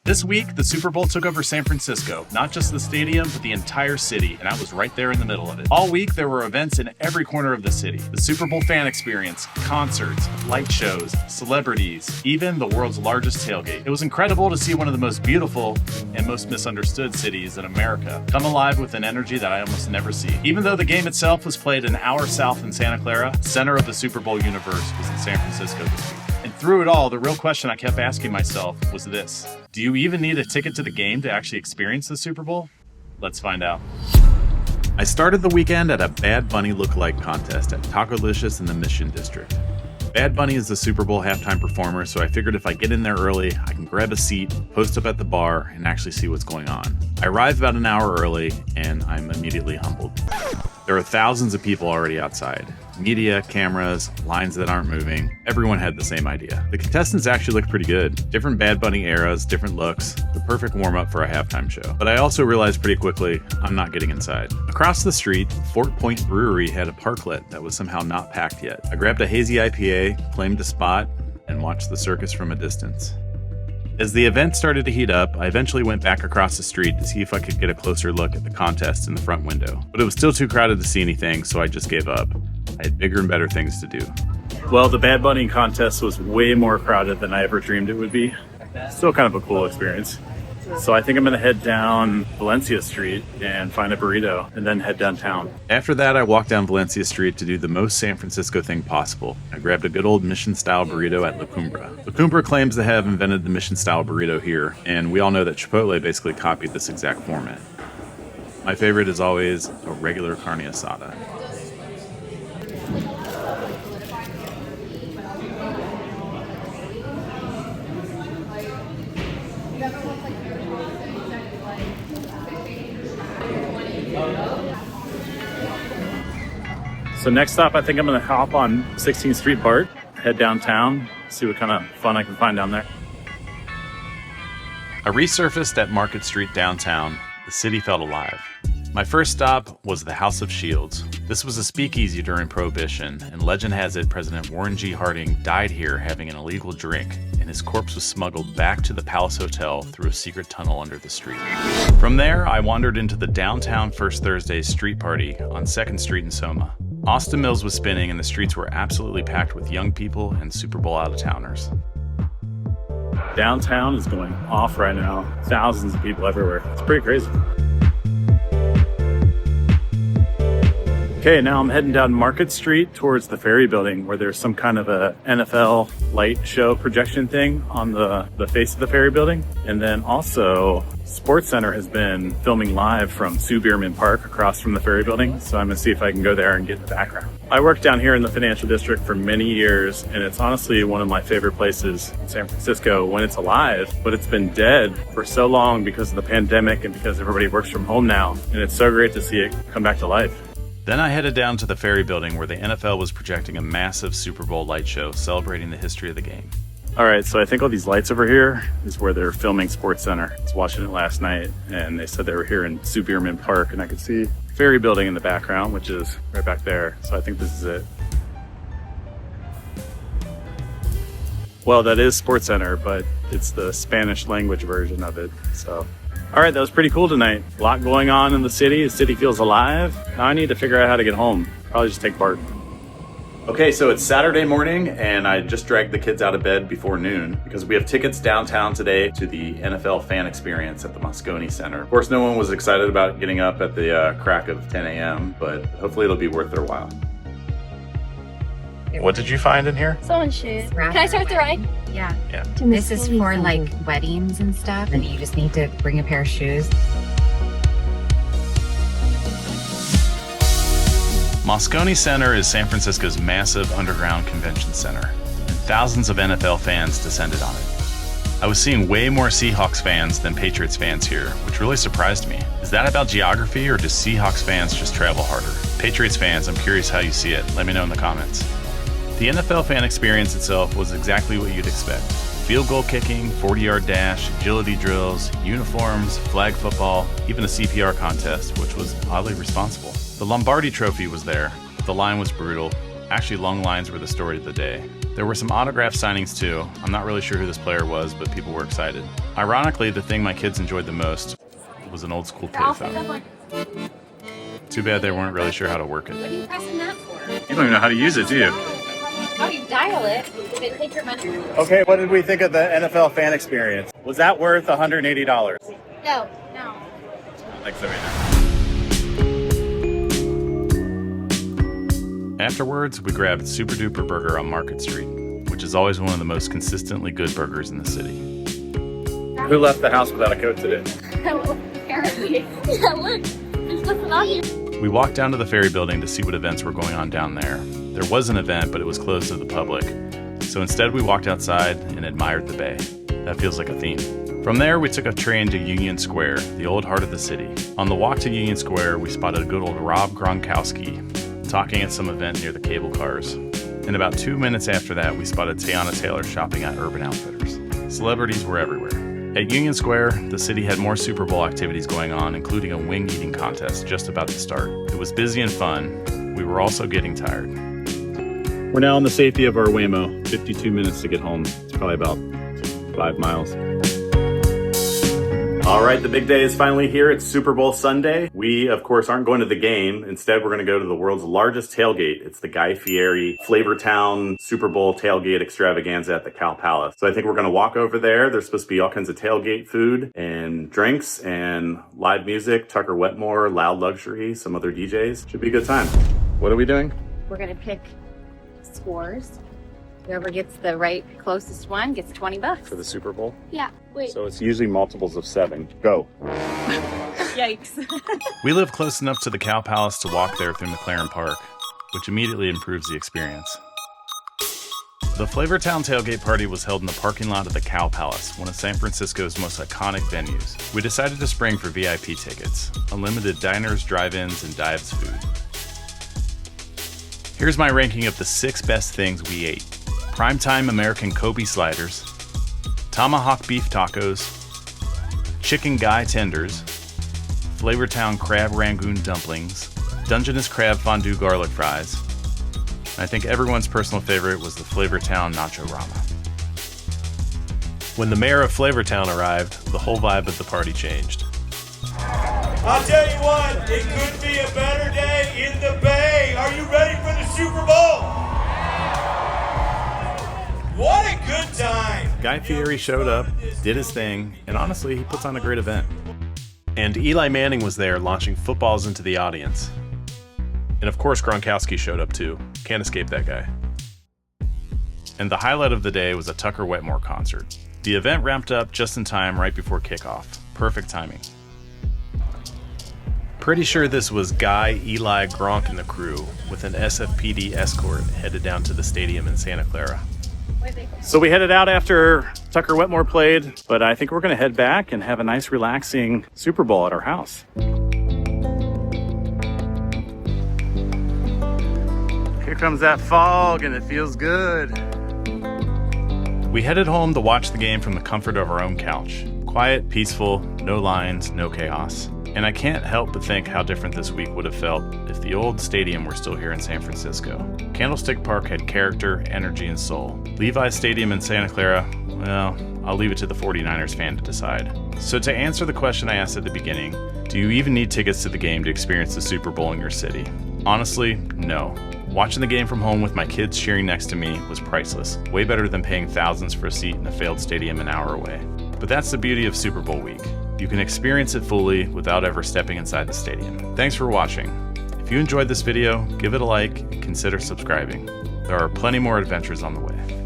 This week, the Super Bowl took over San Francisco, not just the stadium, but the entire city, and I was right there in the middle of it. All week, there were events in every corner of the city. The Super Bowl fan experience, concerts, light shows, celebrities, even the world's largest tailgate. It was incredible to see one of the most beautiful and most misunderstood cities in America come alive with an energy that I almost never see. Even though the game itself was played an hour south in Santa Clara, center of the Super Bowl universe was in San Francisco this week. And through it all, the real question I kept asking myself was this: do you even need a ticket to the game to actually experience the Super Bowl? Let's find out. I started the weekend at a Bad Bunny lookalike contest at Tacolicious in the Mission District. Bad Bunny is the Super Bowl halftime performer, so I figured if I get in there early, I can grab a seat, post up at the bar, and actually see what's going on. I arrived about an hour early, and I'm immediately humbled. There are thousands of people already outside. Media, cameras, lines that aren't moving. Everyone had the same idea. The contestants actually looked pretty good. Different Bad Bunny eras, different looks. The perfect warm-up for a halftime show. But I also realized pretty quickly, I'm not getting inside. Across the street, Fort Point Brewery had a parklet that was somehow not packed yet. I grabbed a hazy IPA, claimed a spot, and watched the circus from a distance. As the event started to heat up, I eventually went back across the street to see if I could get a closer look at the contest in the front window. But it was still too crowded to see anything, so I just gave up. I had bigger and better things to do. Well, the Bad Bunny contest was way more crowded than I ever dreamed it would be. Still kind of a cool experience. So I think I'm gonna head down Valencia Street and find a burrito and then head downtown. After that, I walked down Valencia Street to do the most San Francisco thing possible. I grabbed a good old Mission-style burrito at La Cumbra. La Cumbra claims to have invented the Mission-style burrito here, and we all know that Chipotle basically copied this exact format. My favorite is always a regular carne asada. So next stop, I think I'm gonna hop on 16th Street BART, head downtown, see what kind of fun I can find down there. I resurfaced at Market Street downtown. The city felt alive. My first stop was the House of Shields. This was a speakeasy during Prohibition, and legend has it President Warren G. Harding died here having an illegal drink, and his corpse was smuggled back to the Palace Hotel through a secret tunnel under the street. From there, I wandered into the downtown First Thursday street party on 2nd Street in Soma. Austin Mills was spinning, and the streets were absolutely packed with young people and Super Bowl out-of-towners. Downtown is going off right now. Thousands of people everywhere. It's pretty crazy. Okay, now I'm heading down Market Street towards the Ferry Building, where there's some kind of a NFL light show projection thing on the face of the Ferry Building. And then also, SportsCenter has been filming live from Sue Bierman Park across from the Ferry Building. So I'm gonna see if I can go there and get in the background. I worked down here in the financial district for many years, and it's honestly one of my favorite places in San Francisco when it's alive, but it's been dead for so long because of the pandemic and because everybody works from home now. And it's so great to see it come back to life. Then I headed down to the Ferry Building where the NFL was projecting a massive Super Bowl light show celebrating the history of the game. All right, so I think all these lights over here is where they're filming SportsCenter. I was watching it last night, and they said they were here in Sue Bierman Park, and I could see Ferry Building in the background, which is right back there. So I think this is it. Well, that is SportsCenter, but it's the Spanish language version of it, so. All right, that was pretty cool tonight. A lot going on in the city. The city feels alive. Now I need to figure out how to get home. Probably just take BART. Okay, so it's Saturday morning, and I just dragged the kids out of bed before noon because we have tickets downtown today to the NFL fan experience at the Moscone Center. Of course, no one was excited about getting up at the crack of 10 a.m., but hopefully it'll be worth their while. What did you find in here? Someone's shoes. Can I start the ride? Yeah. Yeah. This is for like weddings and stuff, and you just need to bring a pair of shoes. Moscone Center is San Francisco's massive underground convention center, and thousands of NFL fans descended on it. I was seeing way more Seahawks fans than Patriots fans here, which really surprised me. Is that about geography, or do Seahawks fans just travel harder? Patriots fans, I'm curious how you see it. Let me know in the comments. The NFL fan experience itself was exactly what you'd expect. Field goal kicking, 40-yard dash, agility drills, uniforms, flag football, even a CPR contest, which was oddly responsible. The Lombardi Trophy was there, but the line was brutal. Actually, long lines were the story of the day. There were some autograph signings too. I'm not really sure who this player was, but people were excited. Ironically, the thing my kids enjoyed the most was an old school payphone. Too bad they weren't really sure how to work it. What are you pressing that for? You don't even know how to use it, do you? Oh, you dial it. Did it take your money? Okay, what did we think of the NFL fan experience? Was that worth $180? No. Thanks, Afterwards, we grabbed Super Duper Burger on Market Street, which is always one of the most consistently good burgers in the city. Who left the house without a coat today? Apparently. Yeah, look. There's nothing on here. We walked down to the ferry building to see what events were going on down there. There was an event, but it was closed to the public. So instead, we walked outside and admired the bay. That feels like a theme. From there, we took a train to Union Square, the old heart of the city. On the walk to Union Square, we spotted good old Rob Gronkowski talking at some event near the cable cars. And about 2 minutes after that, we spotted Teyana Taylor shopping at Urban Outfitters. Celebrities were everywhere. At Union Square, the city had more Super Bowl activities going on, including a wing eating contest just about to start. It was busy and fun. We were also getting tired. We're now in the safety of our Waymo. 52 minutes to get home. It's probably about 5 miles. All right, the big day is finally here. It's Super Bowl Sunday. We, of course, aren't going to the game. Instead, we're going to go to the world's largest tailgate. It's the Guy Fieri Flavortown Super Bowl tailgate extravaganza at the Cal Palace. So I think we're going to walk over there. There's supposed to be all kinds of tailgate food and drinks and live music, Tucker Wetmore, Loud Luxury, some other DJs. Should be a good time. What are we doing? We're going to pick scores. Whoever gets the closest one gets $20. For the Super Bowl? Yeah. Wait. So it's usually multiples of 7. Go. Yikes. We live close enough to the Cal Palace to walk there through McLaren Park, which immediately improves the experience. The Flavortown tailgate party was held in the parking lot of the Cal Palace, one of San Francisco's most iconic venues. We decided to spring for VIP tickets, unlimited diners, drive-ins, and dives food. Here's my ranking of the 6 best things we ate. Primetime American Kobe sliders, tomahawk beef tacos, chicken Guy tenders, Flavortown crab rangoon dumplings, Dungeness crab fondue garlic fries. And I think everyone's personal favorite was the Flavortown Nacho Rama. When the mayor of Flavortown arrived, the whole vibe of the party changed. I'll tell you what, it could be a better day in the Bay. Are you ready for the Super Bowl? What a good time! Guy Fieri showed up, did his thing, and honestly, he puts on a great event. And Eli Manning was there launching footballs into the audience. And of course, Gronkowski showed up too. Can't escape that guy. And the highlight of the day was a Tucker Wetmore concert. The event ramped up just in time right before kickoff. Perfect timing. Pretty sure this was Guy, Eli, Gronk, and the crew with an SFPD escort headed down to the stadium in Santa Clara. So we headed out after Tucker Wetmore played, but I think we're going to head back and have a nice relaxing Super Bowl at our house. Here comes that fog and it feels good. We headed home to watch the game from the comfort of our own couch. Quiet, peaceful, no lines, no chaos. And I can't help but think how different this week would have felt if the old stadium were still here in San Francisco. Candlestick Park had character, energy, and soul. Levi's Stadium in Santa Clara, well, I'll leave it to the 49ers fan to decide. So to answer the question I asked at the beginning, do you even need tickets to the game to experience the Super Bowl in your city? Honestly, no. Watching the game from home with my kids cheering next to me was priceless. Way better than paying thousands for a seat in a failed stadium an hour away. But that's the beauty of Super Bowl week. You can experience it fully without ever stepping inside the stadium. Thanks for watching. If you enjoyed this video, give it a like and consider subscribing. There are plenty more adventures on the way.